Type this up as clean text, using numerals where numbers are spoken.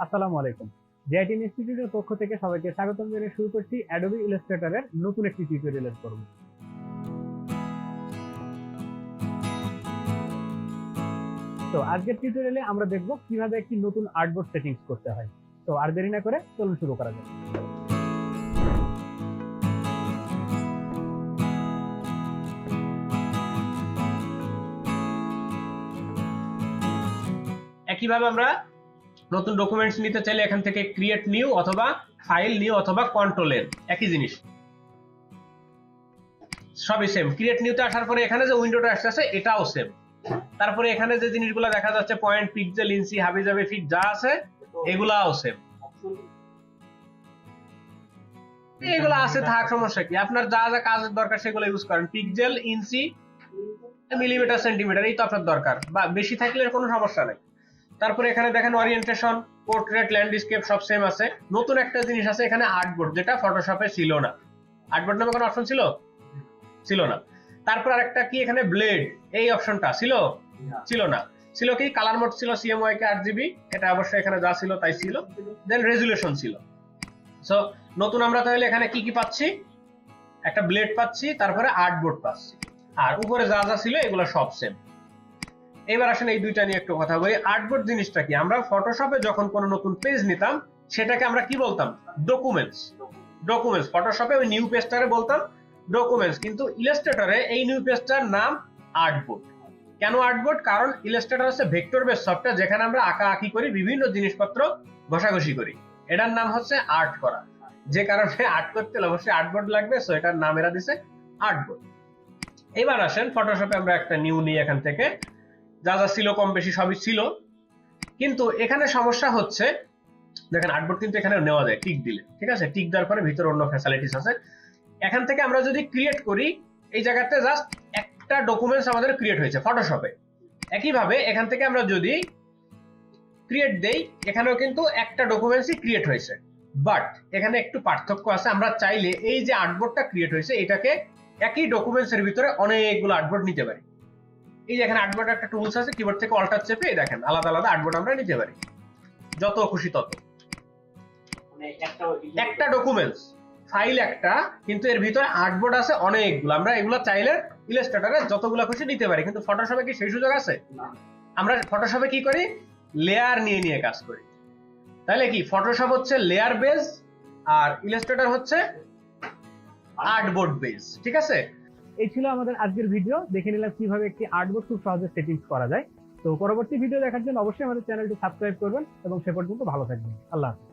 আসসালামু আলাইকুম। জেআইটি ইনস্টিটিউটের পক্ষ থেকে সবাইকে স্বাগতম জানিয়ে শুরু করছি অ্যাডোবি ইলাস্ট্রেটরের নতুন একটি টিউটোরিয়ালের পর্ব। তো আজকের টিউটোরিয়ালে আমরা দেখব কিভাবে একটি নতুন আর্টবোর্ড সেটিংস করতে হয়। তো আর দেরি না করে চলুন শুরু করা যাক। একইভাবে আমরা নতুন ডকুমেন্টস নিতে চাইলে এখান থেকে ক্রিয়েট নিউ অথবা ফাইল নিউ অথবা কন্ট্রোল এন, একই জিনিস, সবই সেম। ক্রিয়েট নিউতে আসার পরে এখানে যে উইন্ডোটা আসছে এটাও সেম। তারপরে এখানে যে জিনিসগুলো দেখা যাচ্ছে পয়েন্ট, পিক্সেল, ইঞ্চি, হাবি জাবি, ফিট যা আছে এগুলাও সেম। এগুলো আছে, থাক, সমস্যা কি? আপনার যা যা কাজের দরকার সেগুলো ইউজ করেন। পিক্সেল, ইঞ্চি, মিলিমিটার, সেন্টিমিটার এই তো আপনার দরকার, বা বেশি থাকলে কোনো সমস্যা নেই। তারপরে এখানে দেখেন ওরিয়েন্টেশন, পোর্ট্রেট, ল্যান্ডস্কেপ সব সেম আছে। নতুন একটা জিনিস আছে এখানে আর্টবোর্ড, যেটা ফটোশপে ছিল না। আর্টবোর্ড নামে কোনো অপশন ছিল না। তারপর আরেকটা কি, এখানে ব্লেড, এই অপশনটা ছিল না। ছিল কি, কালার মোড ছিল CMYK 8GB, এটা অবশ্যই এখানে যা ছিল তাই ছিল। দেন রেজুলেশন ছিল। সো নতুন আমরা তাহলে এখানে কি কি পাচ্ছি? একটা ব্লেড পাচ্ছি, তারপরে আর্টবোর্ড পাচ্ছি, আর উপরে যা যা ছিল এগুলো সব সেম। এবার আসেন এই দুইটা নিয়ে একটু কথা বলি। আর্টবোর্ড জিনিসটা কি? আমরা ফটোশপে যখন কোনো নতুন পেজ নিতাম সেটাকে আমরা কি বলতাম? ডকুমেন্টস। ফটোশপে ওই নিউ পেজটারে বলতাম ডকুমেন্টস, কিন্তু ইলাস্ট্রেটরে এই নিউ পেজটার নাম আর্টবোর্ড। কেন আর্টবোর্ড? কারণ ইলাস্ট্রেটর হচ্ছে ভেক্টর বেস সফটওয়্যার, যেখানে আমরা আঁকাআঁকি করি, বিভিন্ন জিনিসপত্র ঘষাঘষি করি। এটার নাম হচ্ছে আর্ট করা। যে কারণে আর্ট করতে হলে অবশ্যই আর্টবোর্ড লাগবে, সো এটার নাম এরা দিছে আর্টবোর্ড। এবার আসেন ফটোশপে আমরা একটা নিউ নিই, এখান থেকে যা যা ছিল কম বেশি সবই ছিল, কিন্তু এখানে সমস্যা হচ্ছে, দেখেন আর্টবোর্ড কিন্তু এখানে নেওয়া যায় টিক দিলে, ঠিক আছে? টিক দেওয়ার পরে ভিতরে অন্য ফ্যাসিলিটিস আছে। এখান থেকে আমরা যদি ক্রিয়েট করি, এই জায়গাতে জাস্ট একটা ডকুমেন্টস আমাদের ক্রিয়েট হয়েছে ফটোশপে। একইভাবে এখান থেকে আমরা যদি ক্রিয়েট দেই, এখানেও কিন্তু একটা ডকুমেন্টসই ক্রিয়েট হয়েছে, বাট এখানে একটু পার্থক্য আছে। আমরা চাইলে এই যে আর্টবোর্ডটা ক্রিয়েট হয়েছে এটাকে একই ডকুমেন্টসের ভিতরে অনেকগুলো আর্টবোর্ড নিতে পারি। এই যে এখানে আর্টবোর্ড একটা টুলস আছে, কিবোর্ড থেকে অল্টার চেপে দেখেন আলাদা আলাদা আর্টবোর্ড আমরা নিতে পারি, যত খুশি তত। একটা ডকুমেন্টস ফাইল একটা, কিন্তু এর ভিতরে আর্টবোর্ড আছে অনেকগুলো। আমরা এগুলো চাইলে ইলাস্ট্রেটরে যতগুলো খুশি নিতে পারি, কিন্তু ফটোশপে কি সেই সুযোগ আছে? আমরা ফটোশপে কি করি? লেয়ার নিয়ে কাজ করি। তাহলে কি, ফটোশপ হচ্ছে লেয়ার বেস আর ইলাস্ট্রেটর হচ্ছে আর্টবোর্ড বেস, ঠিক আছে? এই ছিল আমাদের আজকের ভিডিও। দেখে নিলাম কিভাবে একটি আর্টবোর্ড খুব সহজে সেটিংস করা যায়। তো পরবর্তী ভিডিও দেখার জন্য অবশ্যই আমাদের চ্যানেলটি সাবস্ক্রাইব করবেন এবং সে পর্যন্ত ভালো থাকবেন। আল্লাহ হাফেজ।